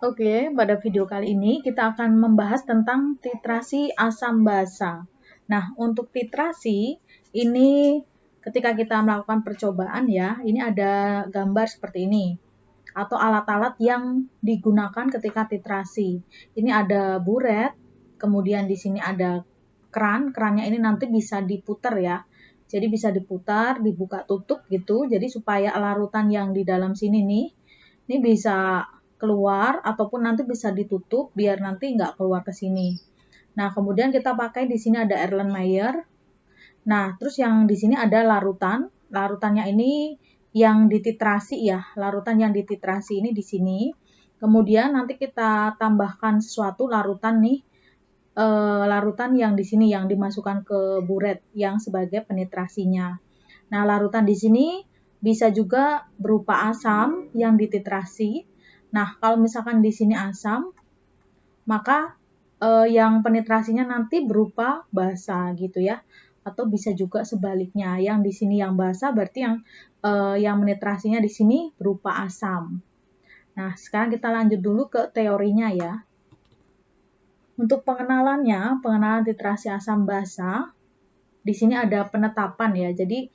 Oke, pada video kali ini kita akan membahas tentang titrasi asam basa. Nah, untuk titrasi ini ketika kita melakukan percobaan ya, ini ada gambar seperti ini atau alat-alat yang digunakan ketika titrasi. Ini ada buret, kemudian di sini ada kerannya ini nanti bisa diputar ya. Jadi bisa diputar, dibuka tutup gitu. Jadi supaya larutan yang di dalam sini nih, ini bisa keluar ataupun nanti bisa ditutup biar nanti nggak keluar ke sini. Nah, kemudian kita pakai di sini ada Erlenmeyer. Nah, terus yang di sini ada larutan. Larutannya ini yang dititrasi ya, larutan yang dititrasi ini di sini. Kemudian nanti kita tambahkan sesuatu larutan nih, larutan yang di sini yang dimasukkan ke buret yang sebagai penitrasinya. Nah, larutan di sini bisa juga berupa asam yang dititrasi. Nah, kalau misalkan di sini asam, maka yang penetrasinya nanti berupa basa gitu ya. Atau bisa juga sebaliknya, yang di sini yang basa berarti yang penetrasinya di sini berupa asam. Nah, sekarang kita lanjut dulu ke teorinya ya. Untuk pengenalan titrasi asam basa, di sini ada penetapan ya. Jadi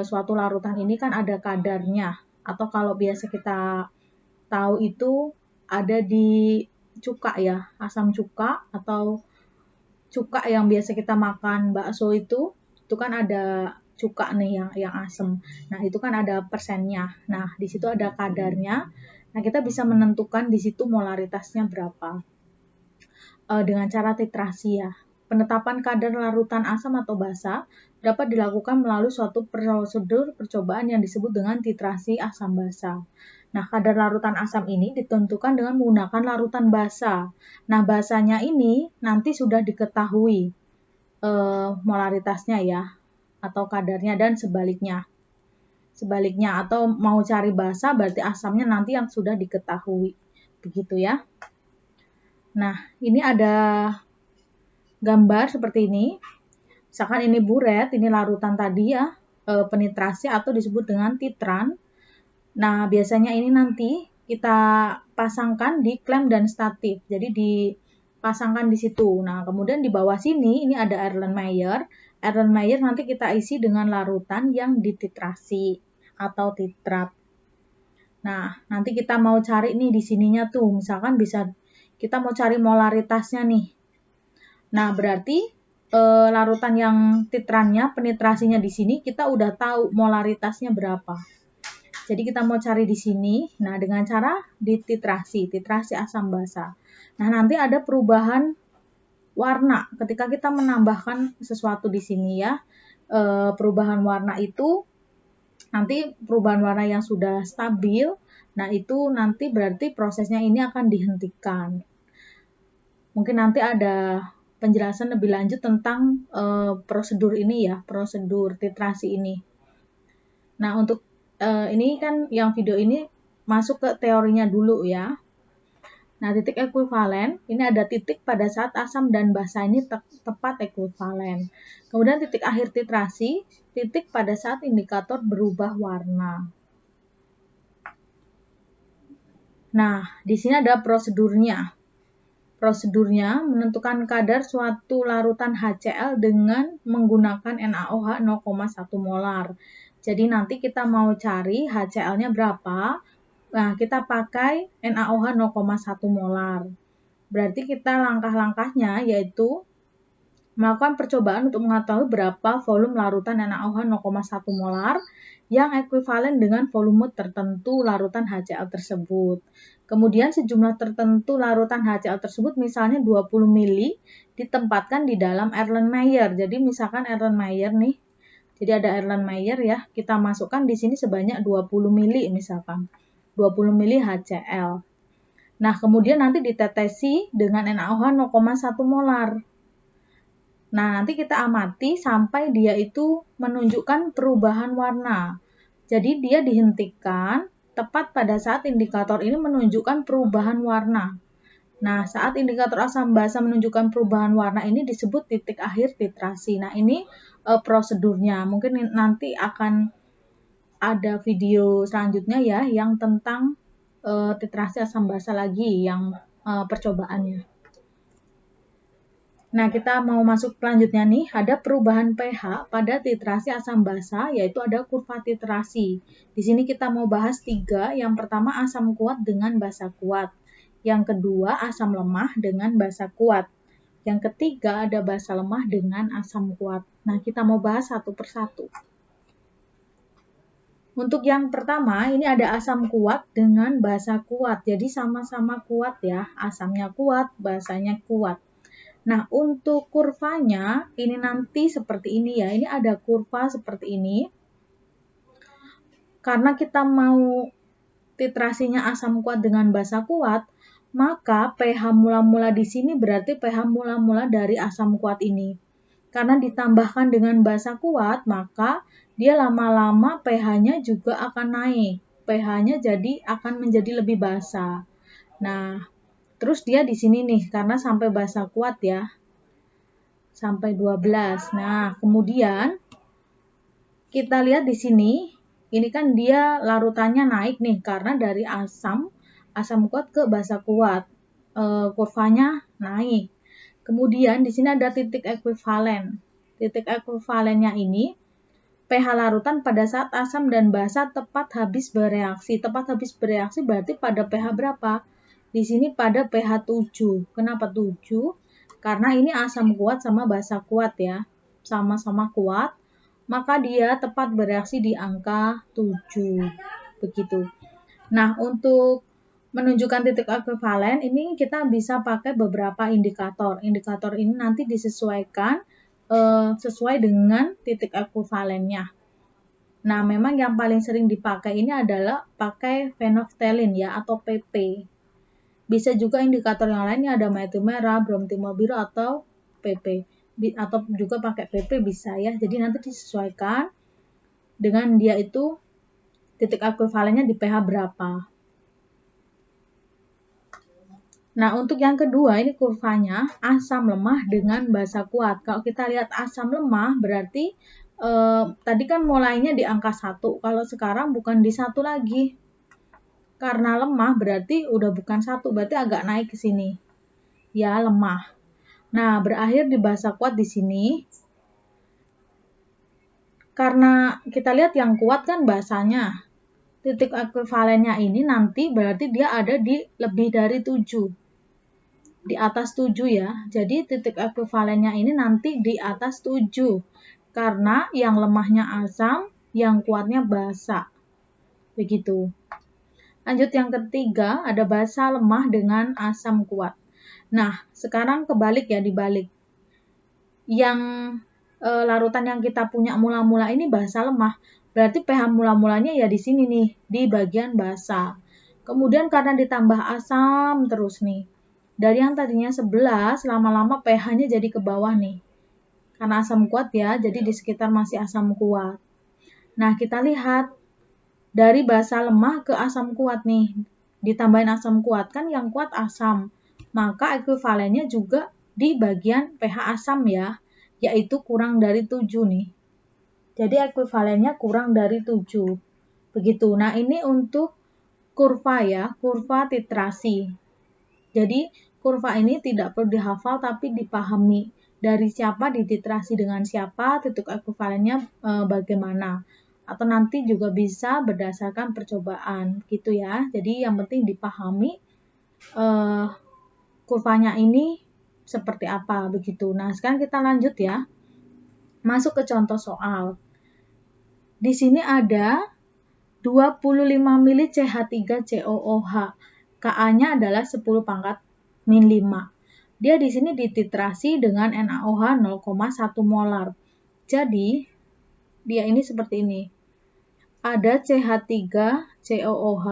suatu larutan ini kan ada kadarnya, atau kalau biasa kita tahu itu ada di cuka ya, asam cuka atau cuka yang biasa kita makan bakso itu kan ada cuka nih yang asam. Nah, itu kan ada persennya. Nah, di situ ada kadarnya. Nah, kita bisa menentukan di situ molaritasnya berapa. Dengan cara titrasi ya. Penetapan kadar larutan asam atau basa dapat dilakukan melalui suatu prosedur percobaan yang disebut dengan titrasi asam basa. Nah, kadar larutan asam ini ditentukan dengan menggunakan larutan basa. Nah, basanya ini nanti sudah diketahui molaritasnya ya, atau kadarnya dan sebaliknya. Sebaliknya, atau mau cari basa berarti asamnya nanti yang sudah diketahui. Begitu ya. Nah, ini ada gambar seperti ini. Misalkan ini buret, ini larutan tadi ya, penitrasi atau disebut dengan titran. Nah, biasanya ini nanti kita pasangkan di klem dan statif. Jadi dipasangkan di situ. Nah, kemudian di bawah sini ini ada Erlenmeyer. Erlenmeyer nanti kita isi dengan larutan yang dititrasi atau titrat. Nah, nanti kita mau cari nih di sininya tuh. Misalkan bisa kita mau cari molaritasnya nih. Nah, berarti larutan yang titrannya, penetrasinya di sini kita udah tahu molaritasnya berapa. Jadi kita mau cari di sini, nah dengan cara titrasi asam basa. Nah, nanti ada perubahan warna ketika kita menambahkan sesuatu di sini ya. Perubahan warna itu nanti perubahan warna yang sudah stabil, nah itu nanti berarti prosesnya ini akan dihentikan. Mungkin nanti ada penjelasan lebih lanjut tentang prosedur ini ya, prosedur titrasi ini. Nah, untuk ini kan yang video ini masuk ke teorinya dulu ya. Nah, titik ekuivalen, ini ada titik pada saat asam dan basa ini tepat ekuivalen. Kemudian titik akhir titrasi, titik pada saat indikator berubah warna. Nah, di sini ada prosedurnya. Prosedurnya menentukan kadar suatu larutan HCl dengan menggunakan NaOH 0,1 molar. Jadi nanti kita mau cari HCl-nya berapa, nah kita pakai NaOH 0,1 molar. Berarti kita langkah-langkahnya yaitu melakukan percobaan untuk mengetahui berapa volume larutan NaOH 0,1 molar yang ekuivalen dengan volume tertentu larutan HCl tersebut. Kemudian sejumlah tertentu larutan HCl tersebut, misalnya 20 mili, ditempatkan di dalam Erlenmeyer. Jadi misalkan Erlenmeyer nih, jadi ada Erlenmeyer ya, kita masukkan di sini sebanyak 20 mili misalkan. 20 mili HCl. Nah, kemudian nanti ditetesi dengan NaOH 0,1 molar. Nah, nanti kita amati sampai dia itu menunjukkan perubahan warna. Jadi dia dihentikan tepat pada saat indikator ini menunjukkan perubahan warna. Nah, saat indikator asam basa menunjukkan perubahan warna ini disebut titik akhir titrasi. Nah, ini prosedurnya. Mungkin nanti akan ada video selanjutnya ya yang tentang titrasi asam basa lagi yang percobaannya. Nah, kita mau masuk selanjutnya nih, ada perubahan pH pada titrasi asam basa, yaitu ada kurva titrasi. Di sini kita mau bahas 3, yang pertama asam kuat dengan basa kuat. Yang kedua asam lemah dengan basa kuat. Yang ketiga ada basa lemah dengan asam kuat. Nah, kita mau bahas satu persatu. Untuk yang pertama, ini ada asam kuat dengan basa kuat. Jadi sama-sama kuat ya, asamnya kuat, basanya kuat. Nah, untuk kurvanya ini nanti seperti ini ya. Ini ada kurva seperti ini. Karena kita mau titrasinya asam kuat dengan basa kuat, maka pH mula-mula di sini berarti pH mula-mula dari asam kuat ini. Karena ditambahkan dengan basa kuat, maka dia lama-lama pH-nya juga akan naik. pH-nya jadi akan menjadi lebih basa. Nah, terus dia di sini nih karena sampai basa kuat ya. Sampai 12. Nah, kemudian kita lihat di sini, ini kan dia larutannya naik nih karena dari asam kuat ke basa kuat. Kurvanya naik. Kemudian di sini ada titik ekuivalen. Titik ekuivalennya ini pH larutan pada saat asam dan basa tepat habis bereaksi. Tepat habis bereaksi berarti pada pH berapa? Di sini pada pH 7. Kenapa 7? Karena ini asam kuat sama basa kuat ya, sama-sama kuat, maka dia tepat bereaksi di angka 7, begitu. Nah, untuk menunjukkan titik ekuivalen, ini kita bisa pakai beberapa indikator. Indikator ini nanti disesuaikan sesuai dengan titik ekuivalennya. Nah, memang yang paling sering dipakai ini adalah pakai phenolphthalein ya, atau PP. Bisa juga indikator yang lainnya ada metil merah, bromtimol biru atau PP. Atau juga pakai PP bisa ya. Jadi nanti disesuaikan dengan dia itu titik ekuivalennya di pH berapa. Nah, untuk yang kedua ini kurvanya asam lemah dengan basa kuat. Kalau kita lihat asam lemah berarti tadi kan mulainya di angka 1. Kalau sekarang bukan di 1 lagi. Karena lemah berarti udah bukan 1, berarti agak naik ke sini. Ya, lemah. Nah, berakhir di basa kuat di sini. Karena kita lihat yang kuat kan basanya. Titik ekuivalennya ini nanti berarti dia ada di lebih dari 7. Di atas 7 ya. Jadi titik ekuivalennya ini nanti di atas 7. Karena yang lemahnya asam, yang kuatnya basa. Begitu. Lanjut yang ketiga, ada basa lemah dengan asam kuat. Nah, sekarang kebalik ya, dibalik. Yang larutan yang kita punya mula-mula ini basa lemah, berarti pH mula-mulanya ya di sini nih, di bagian basa. Kemudian karena ditambah asam terus nih, dari yang tadinya 11, lama-lama pH-nya jadi ke bawah nih. Karena asam kuat ya, jadi di sekitar masih asam kuat. Nah, kita lihat, dari basa lemah ke asam kuat nih, ditambahin asam kuat, kan yang kuat asam. Maka ekuivalennya juga di bagian pH asam ya, yaitu kurang dari 7 nih. Jadi ekuivalennya kurang dari 7. Begitu. Nah, ini untuk kurva ya, kurva titrasi. Jadi, kurva ini tidak perlu dihafal tapi dipahami. Dari siapa dititrasi dengan siapa, titik ekuivalennya bagaimana. Atau nanti juga bisa berdasarkan percobaan gitu ya. Jadi yang penting dipahami kurvanya ini seperti apa begitu. Nah, sekarang kita lanjut ya. Masuk ke contoh soal. Di sini ada 25 mili CH3COOH. Ka-nya adalah 10 pangkat min 5. Dia di sini dititrasi dengan NaOH 0,1 molar. Jadi, dia ini seperti ini. Ada CH3COOH.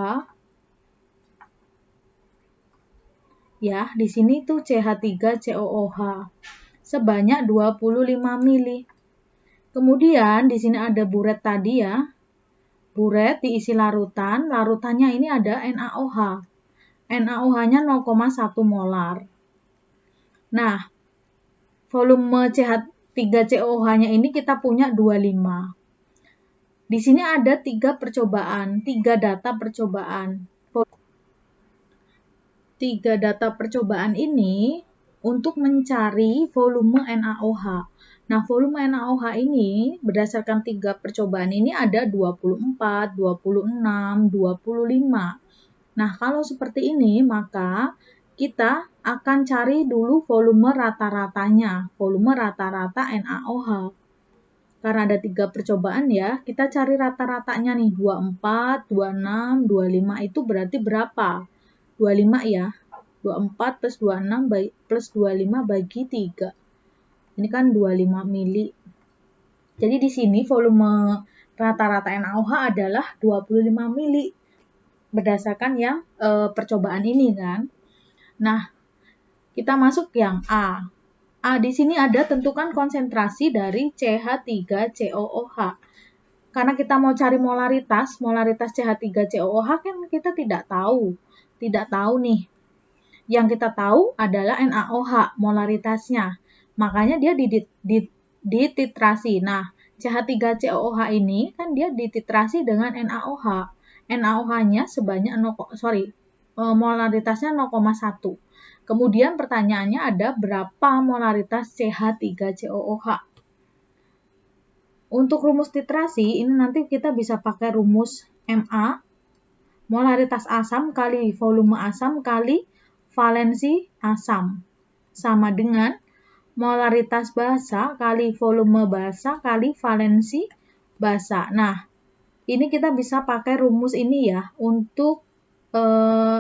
Ya, di sini tuh CH3COOH. Sebanyak 25 mili. Kemudian di sini ada buret tadi ya. Buret diisi larutan. Larutannya ini ada NaOH. NaOH-nya 0,1 molar. Nah, volume CH3COOH-nya ini kita punya 25. Di sini ada 3 percobaan, 3 data percobaan. tiga data percobaan ini untuk mencari volume NaOH. Nah, volume NaOH ini berdasarkan tiga percobaan ini ada 24, 26, 25. Nah, kalau seperti ini maka kita akan cari dulu volume rata-ratanya, volume rata-rata NaOH. Karena ada tiga percobaan ya, kita cari rata-ratanya nih, 24, 26, 25 itu berarti berapa? 25 ya, 24 plus 26 plus 25 bagi 3. Ini kan 25 mili. Jadi di sini volume rata-rata NaOH adalah 25 mili berdasarkan yang percobaan ini kan. Nah, kita masuk yang A. Di sini ada tentukan konsentrasi dari CH3COOH. Karena kita mau cari molaritas CH3COOH kan kita tidak tahu. Tidak tahu nih. Yang kita tahu adalah NaOH, molaritasnya. Makanya dia dititrasi. Nah, CH3COOH ini kan dia dititrasi dengan NaOH. NaOH-nya sebanyak molaritasnya 0,1. Kemudian pertanyaannya ada berapa molaritas CH3COOH. Untuk rumus titrasi ini nanti kita bisa pakai rumus MA, molaritas asam kali volume asam kali valensi asam, sama dengan molaritas basa kali volume basa kali valensi basa. Nah, ini kita bisa pakai rumus ini ya untuk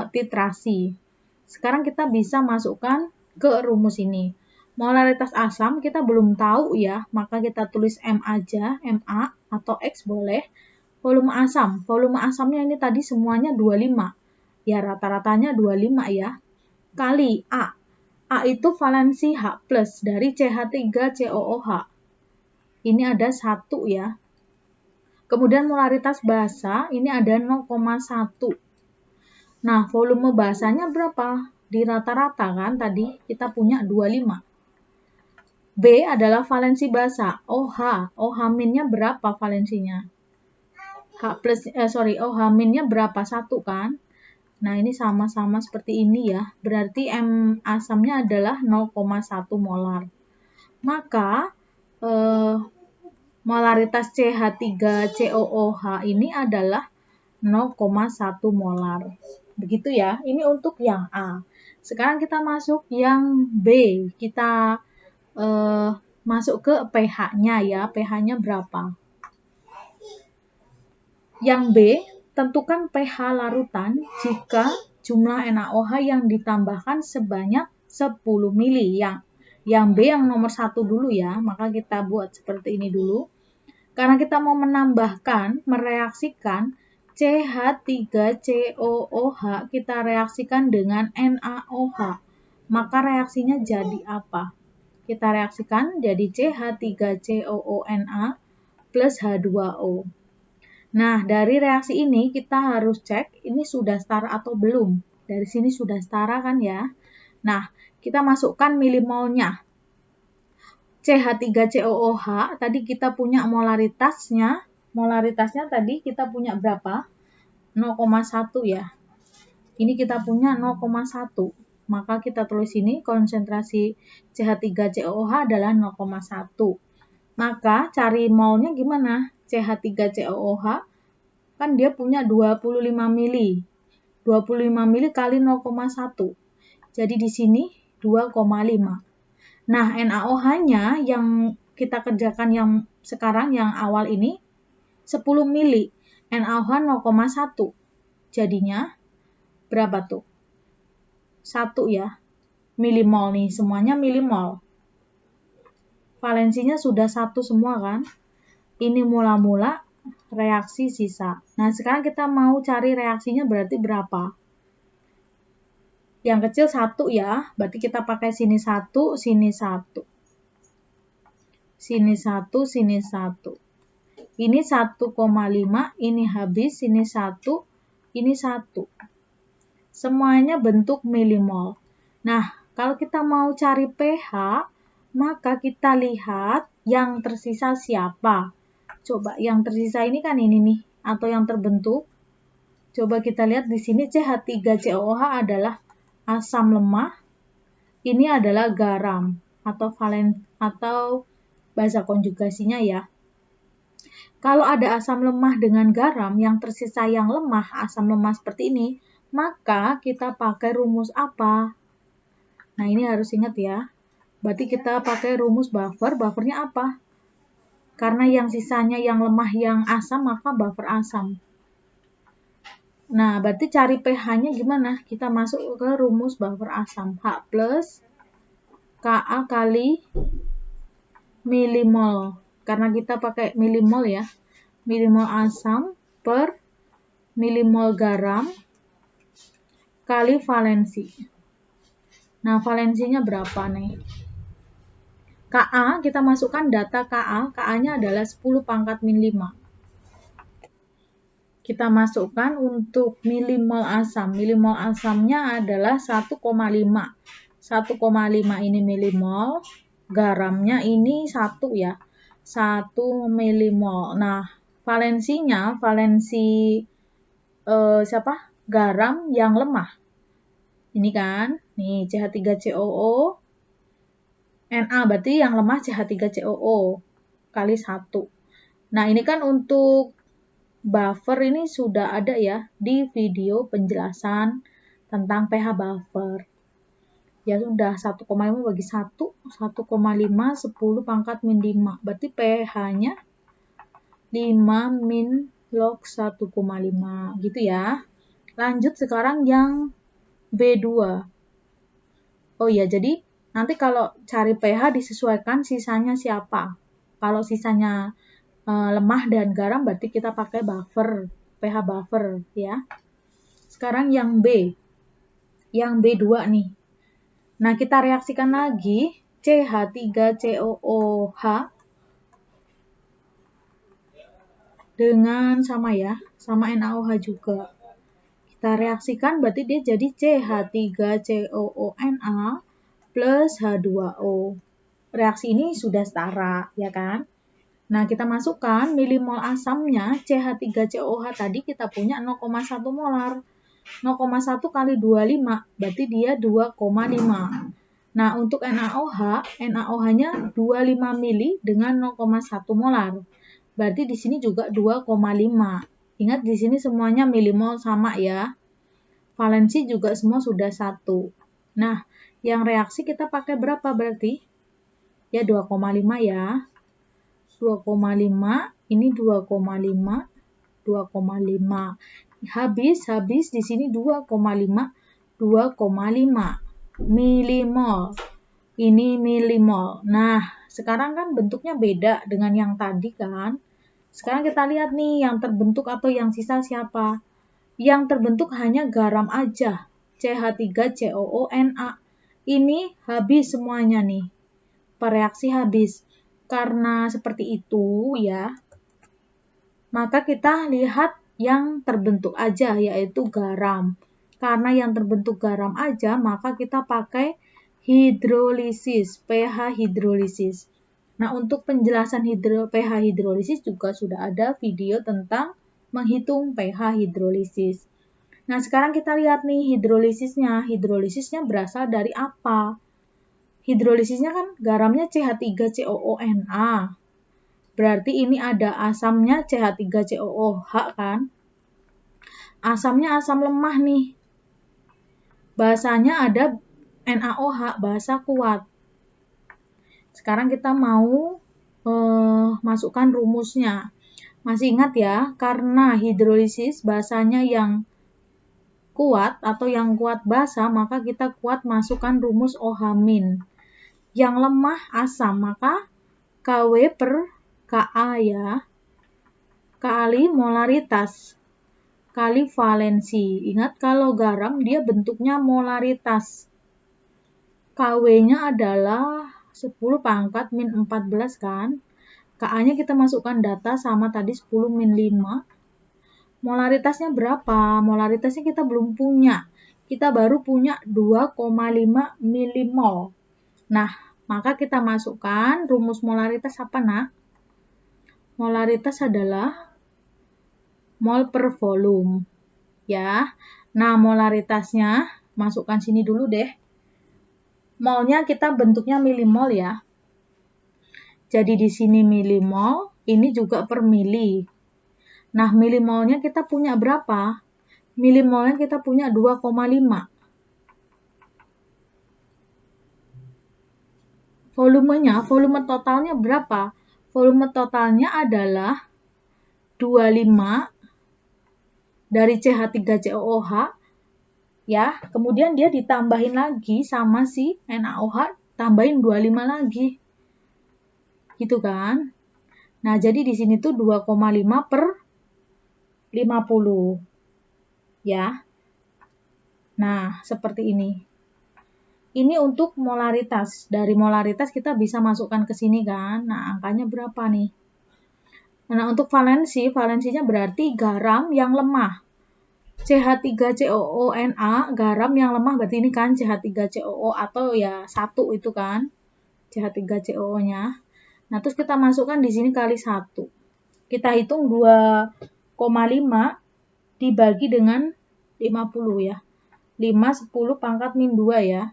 titrasi. Sekarang kita bisa masukkan ke rumus ini. Molaritas asam kita belum tahu ya, maka kita tulis M aja, MA atau X boleh. Volume asamnya ini tadi semuanya 25. Ya rata-ratanya 25 ya. Kali A. A itu valensi H+ dari CH3COOH. Ini ada 1 ya. Kemudian molaritas basa ini ada 0,1. Nah, volume basanya berapa? Di rata-rata kan tadi kita punya 25. B adalah valensi basa, OH. OH minnya berapa valensinya? OH minnya berapa? 1 kan? Nah, ini sama-sama seperti ini ya. Berarti M asamnya adalah 0,1 molar. Maka, molaritas CH3COOH ini adalah 0,1 molar. Begitu ya, ini untuk yang A. Sekarang kita masuk yang B. Kita masuk ke pH-nya ya, pH-nya berapa. Yang B, tentukan pH larutan jika jumlah NaOH yang ditambahkan sebanyak 10 mili. Yang B yang nomor 1 dulu ya, maka kita buat seperti ini dulu. Karena kita mau mereaksikan CH3COOH, kita reaksikan dengan NaOH. Maka reaksinya jadi apa? Kita reaksikan jadi CH3COONA plus H2O. Nah, dari reaksi ini kita harus cek ini sudah setara atau belum. Dari sini sudah setara kan ya. Nah, kita masukkan milimolnya. CH3COOH tadi kita punya molaritasnya. Molaritasnya tadi kita punya berapa? 0,1 ya. Ini kita punya 0,1. Maka kita tulis ini konsentrasi CH3COOH adalah 0,1. Maka cari molnya gimana? CH3COOH kan dia punya 25 mili. 25 mili kali 0,1. Jadi di sini 2,5. Nah, NaOH-nya yang kita kerjakan yang sekarang, yang awal ini, 10 mili. NaOH 0,1. Jadinya, berapa tuh? 1 ya. Milimol nih, semuanya milimol. Valensinya sudah 1 semua kan? Ini mula-mula reaksi sisa. Nah, sekarang kita mau cari reaksinya berarti berapa? Yang kecil 1 ya, berarti kita pakai sini 1, sini 1. Sini 1, sini 1. Ini 1,5, ini habis, sini 1, ini 1. Semuanya bentuk milimol. Nah, kalau kita mau cari pH, maka kita lihat yang tersisa siapa. Coba yang tersisa ini kan ini nih, atau yang terbentuk. Coba kita lihat di sini CH3COOH adalah asam lemah, ini adalah garam atau bahasa konjugasinya ya. Kalau ada asam lemah dengan garam yang tersisa yang lemah, asam lemah seperti ini, maka kita pakai rumus apa? Nah, ini harus ingat ya. Berarti kita pakai rumus buffer. Buffernya apa? Karena yang sisanya yang lemah yang asam, maka buffer asam. Nah, berarti cari pH-nya gimana? Kita masuk ke rumus buffer asam. H plus Ka kali milimol. Karena kita pakai milimol ya. Milimol asam per milimol garam kali valensi. Nah, valensinya berapa nih? Ka, kita masukkan data Ka. Ka-nya adalah 10 pangkat min 5. Kita masukkan untuk milimol asam. Milimol asamnya adalah 1,5. 1,5 ini milimol. Garamnya ini 1 ya. 1 milimol. Nah, valensinya, valensi garam yang lemah. Ini kan, nih CH3COO, Na berarti yang lemah CH3COO kali 1. Nah, ini kan untuk buffer ini sudah ada ya di video penjelasan tentang pH buffer. Ya sudah, 1,5 bagi 1, 1,5, 10 pangkat min 5. Berarti pH-nya 5 min log 1,5 gitu ya. Lanjut sekarang yang B2. Oh iya, jadi nanti kalau cari pH disesuaikan sisanya siapa. Kalau sisanya lemah dan garam berarti kita pakai buffer, pH buffer ya. Sekarang yang B. Yang B2 nih. Nah, kita reaksikan lagi CH3COOH dengan sama ya, sama NaOH juga. Kita reaksikan berarti dia jadi CH3COONa plus H2O. Reaksi ini sudah setara, ya kan? Nah, kita masukkan milimol asamnya CH3COOH tadi kita punya 0,1 molar. 0,1 kali 25, berarti dia 2,5. Nah, untuk NaOH, NaOH-nya 25 mili dengan 0,1 molar. Berarti di sini juga 2,5. Ingat di sini semuanya milimol sama ya. Valensi juga semua sudah 1. Nah, yang reaksi kita pakai berapa berarti? Ya 2,5 ya. 2,5, ini 2,5, 2,5. Habis di sini 2,5, 2,5 milimol. Ini milimol. Nah, sekarang kan bentuknya beda dengan yang tadi kan. Sekarang kita lihat nih yang terbentuk atau yang sisa siapa. Yang terbentuk hanya garam aja, CH3COONa. Ini habis semuanya nih. Pereaksi habis. Karena seperti itu ya, maka kita lihat yang terbentuk aja yaitu garam. Karena yang terbentuk garam aja, maka kita pakai hidrolisis, pH hidrolisis. Nah, untuk penjelasan pH hidrolisis juga sudah ada video tentang menghitung pH hidrolisis. Nah, sekarang kita lihat nih hidrolisisnya. Hidrolisisnya berasal dari apa? Hidrolisisnya kan garamnya CH3COONa. Berarti ini ada asamnya CH3COOH kan? Asamnya asam lemah nih. Bahasanya ada NaOH, bahasa kuat. Sekarang kita mau masukkan rumusnya. Masih ingat ya, karena hidrolisis bahasanya yang kuat atau yang kuat basa, maka kita kuat masukkan rumus OH-. Yang lemah asam, maka Kw per Ka ya, kali molaritas, kali valensi. Ingat kalau garam dia bentuknya molaritas. Kw-nya adalah 10 pangkat min 14 kan. Ka-nya kita masukkan data sama tadi 10 min 5. Molaritasnya berapa? Molaritasnya kita belum punya. Kita baru punya 2,5 milimol. Nah, maka kita masukkan rumus molaritas apa nak? Molaritas adalah mol per volume. Ya. Nah, molaritasnya masukkan sini dulu deh. Molnya kita bentuknya milimol ya. Jadi di sini milimol, ini juga per mili. Nah, milimolnya kita punya berapa? Milimolnya kita punya 2,5. Volume totalnya berapa? Volume totalnya adalah 25 dari CH3COOH ya. Kemudian dia ditambahin lagi sama si NaOH, tambahin 25 lagi. Gitu kan? Nah, jadi di sini tuh 2,5 per 50. Ya. Nah, seperti ini. Ini untuk molaritas. Dari molaritas kita bisa masukkan ke sini kan. Nah, angkanya berapa nih? Nah, untuk valensinya berarti garam yang lemah. CH3COONA, garam yang lemah berarti ini kan CH3COO atau ya 1 itu kan. CH3COO-nya. Nah, terus kita masukkan di sini kali 1. Kita hitung 2,5 dibagi dengan 50 ya. 5, 10 pangkat min 2 ya.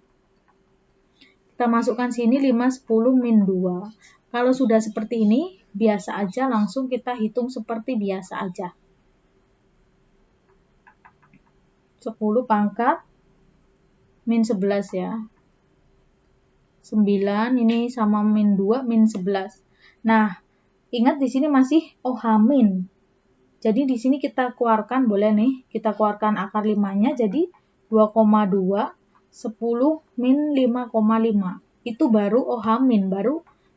Kita masukkan sini 5, 10 min 2. Kalau sudah seperti ini, biasa aja langsung kita hitung seperti biasa aja. 10 pangkat min 11 ya. 9 ini sama min 2, min 11. Nah, ingat di sini masih OH min. Jadi di sini kita keluarkan, boleh nih, kita keluarkan akar 5-nya jadi 2,2, 10 min 5,5. Itu baru OH min,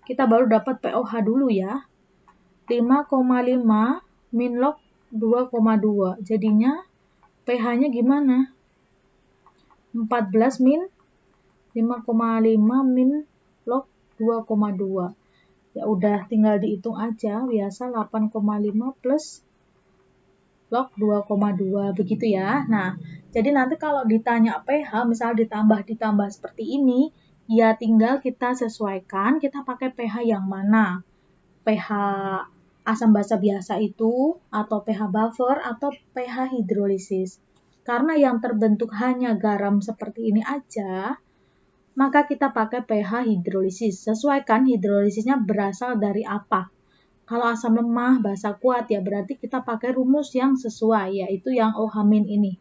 kita baru dapat POH dulu ya. 5,5 min log 2,2. Jadinya pH-nya gimana? 14 min 5,5 min log 2,2. Ya udah tinggal dihitung aja, biasa 8,5 plus log 2,2 begitu ya. Nah, jadi nanti kalau ditanya pH, misal ditambah seperti ini, ya tinggal kita sesuaikan, kita pakai pH yang mana. pH asam basa biasa itu, atau pH buffer, atau pH hidrolisis. Karena yang terbentuk hanya garam seperti ini aja, maka kita pakai pH hidrolisis. Sesuaikan hidrolisisnya berasal dari apa. Kalau asam lemah, basa kuat, ya berarti kita pakai rumus yang sesuai, yaitu yang OH min ini.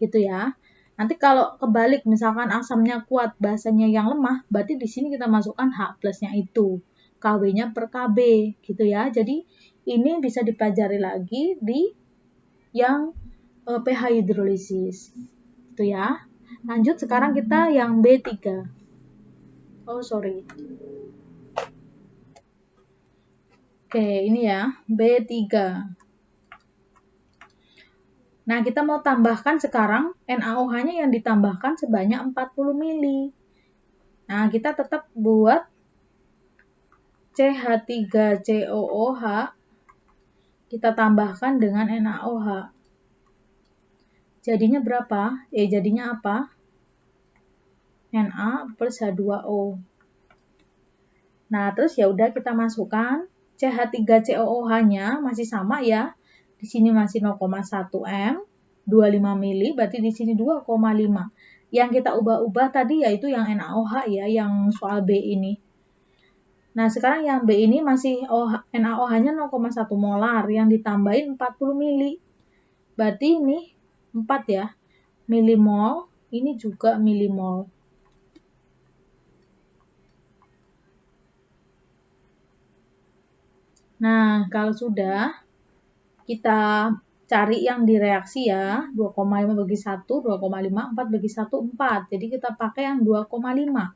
Gitu ya. Nanti kalau kebalik, misalkan asamnya kuat, basanya yang lemah, berarti di sini kita masukkan H plusnya itu. KW-nya per KB, gitu ya. Jadi ini bisa dipelajari lagi di yang pH hidrolisis. Gitu ya. Lanjut sekarang kita yang B3. Oh, sorry. Oke, ini ya, B3. Nah, kita mau tambahkan sekarang NaOH-nya yang ditambahkan sebanyak 40 mili. Nah, kita tetap buat CH3COOH, kita tambahkan dengan NaOH. Jadinya berapa? Jadinya apa? Na plus H2O. Nah, terus ya udah kita masukkan CH3COOH-nya masih sama ya. Di sini masih 0,1 M, 25 mili, berarti di sini 2,5. Yang kita ubah-ubah tadi yaitu yang NaOH ya, yang soal B ini. Nah, sekarang yang B ini masih NaOH-nya 0,1 molar, yang ditambahin 40 mili. Berarti ini 4 ya, milimol, ini juga milimol. Nah, kalau sudah, kita cari yang direaksi ya, 2,5 bagi 1, 2,5, 4 bagi 1, 4. Jadi kita pakai yang 2,5.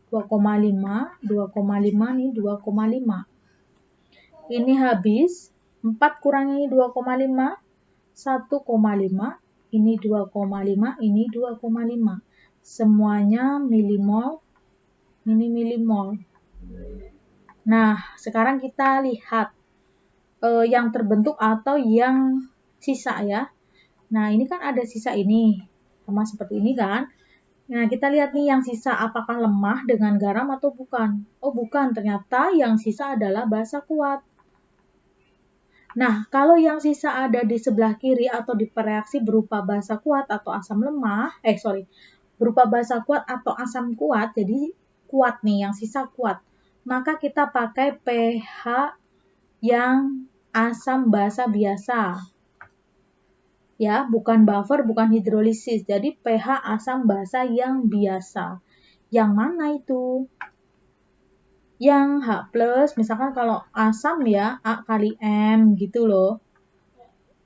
2,5, 2,5 nih 2,5. Ini habis, 4 kurangi 2,5, 1,5. Ini 2,5, ini 2,5. Semuanya milimol, ini milimol. Nah, sekarang kita lihat yang terbentuk atau yang sisa ya. Nah, ini kan ada sisa ini, sama seperti ini kan. Nah, kita lihat nih yang sisa apakah lemah dengan garam atau bukan. Oh, bukan. Ternyata yang sisa adalah basa kuat. Nah, kalau yang sisa ada di sebelah kiri atau di reaksi berupa basa kuat atau asam lemah, berupa basa kuat atau asam kuat, jadi kuat nih, yang sisa kuat. Maka kita pakai pH yang asam basa biasa. Ya, bukan buffer, bukan hidrolisis. Jadi pH asam basa yang biasa. Yang mana itu? Yang H+, misalkan kalau asam ya A kali M gitu loh.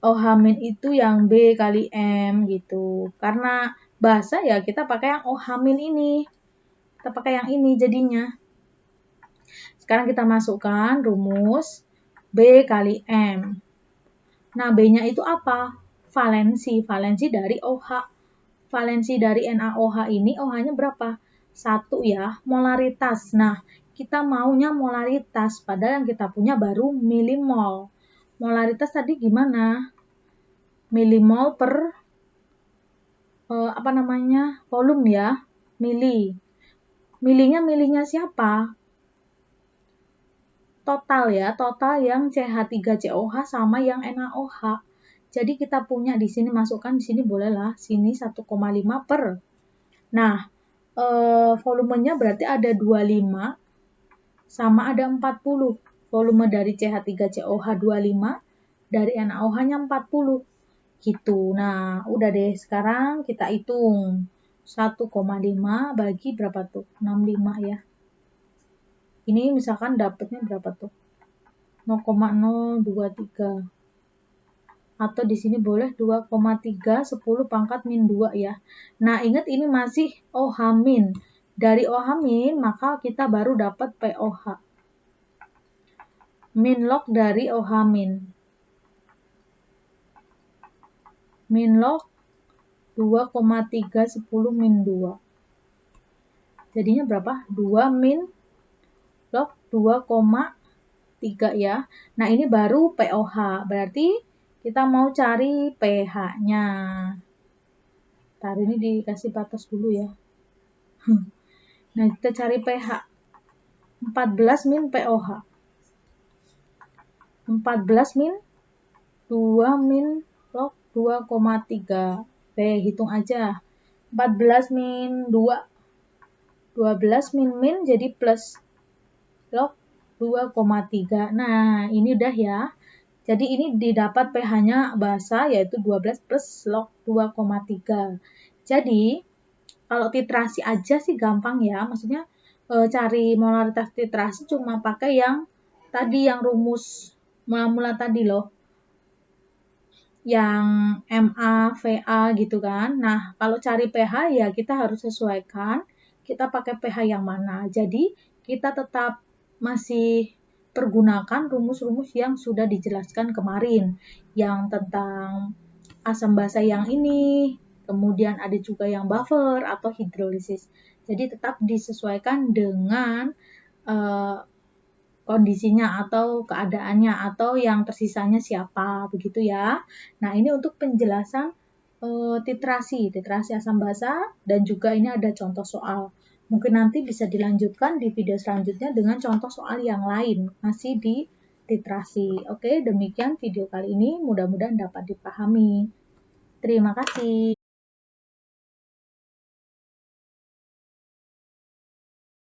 OH- itu yang B kali M gitu. Karena basa ya kita pakai yang OH- ini. Kita pakai yang ini jadinya. Sekarang kita masukkan rumus B kali M. Nah, B-nya itu apa? Valensi. Valensi dari OH. Valensi dari NaOH ini, OH-nya berapa? 1 ya, molaritas. Nah, kita maunya molaritas, padahal yang kita punya baru milimol. Molaritas tadi gimana? Milimol per volume ya, mili. Milinya siapa? Total ya, total yang CH3COH sama yang NaOH. Jadi kita punya di sini, masukkan di sini bolehlah, sini 1,5 per. Nah, volumenya berarti ada 25 sama ada 40. Volume dari CH3COH 25, dari NaOH-nya 40. Gitu. Nah, udah deh, sekarang kita hitung. 1,5 bagi berapa tuh? 65 ya. Ini misalkan dapatnya berapa tuh? 0,023. Atau di sini boleh 2,3 10 pangkat min 2 ya. Nah, ingat ini masih OH-. Dari OH- maka kita baru dapat POH. Min log dari OH-. Min log 2,3 10 min 2. Jadinya berapa? 2 min log 2,3 ya. Nah, ini baru POH. Berarti kita mau cari pH-nya. Ntar ini dikasih batas dulu ya. Nah, kita cari pH. 14 min POH. 14 min 2 min log 2,3. Hitung aja. 14 min 2. 12 min jadi plus log 2,3. Nah, ini udah ya. Jadi ini didapat pH-nya basa yaitu 12 plus log 2,3. Jadi kalau titrasi aja sih gampang ya. Maksudnya cari molaritas titrasi cuma pakai yang tadi, yang rumus mula-mula tadi loh. Yang MA, VA gitu kan. Nah, kalau cari pH ya kita harus sesuaikan kita pakai pH yang mana. Jadi kita tetap masih pergunakan rumus-rumus yang sudah dijelaskan kemarin, yang tentang asam basa yang ini, kemudian ada juga yang buffer atau hidrolisis. Jadi tetap disesuaikan dengan kondisinya atau keadaannya atau yang tersisanya siapa, begitu ya. Nah, ini untuk penjelasan titrasi asam basa, dan juga ini ada contoh soal. Mungkin nanti bisa dilanjutkan di video selanjutnya dengan contoh soal yang lain, masih di titrasi. Oke, demikian video kali ini, mudah-mudahan dapat dipahami. Terima kasih.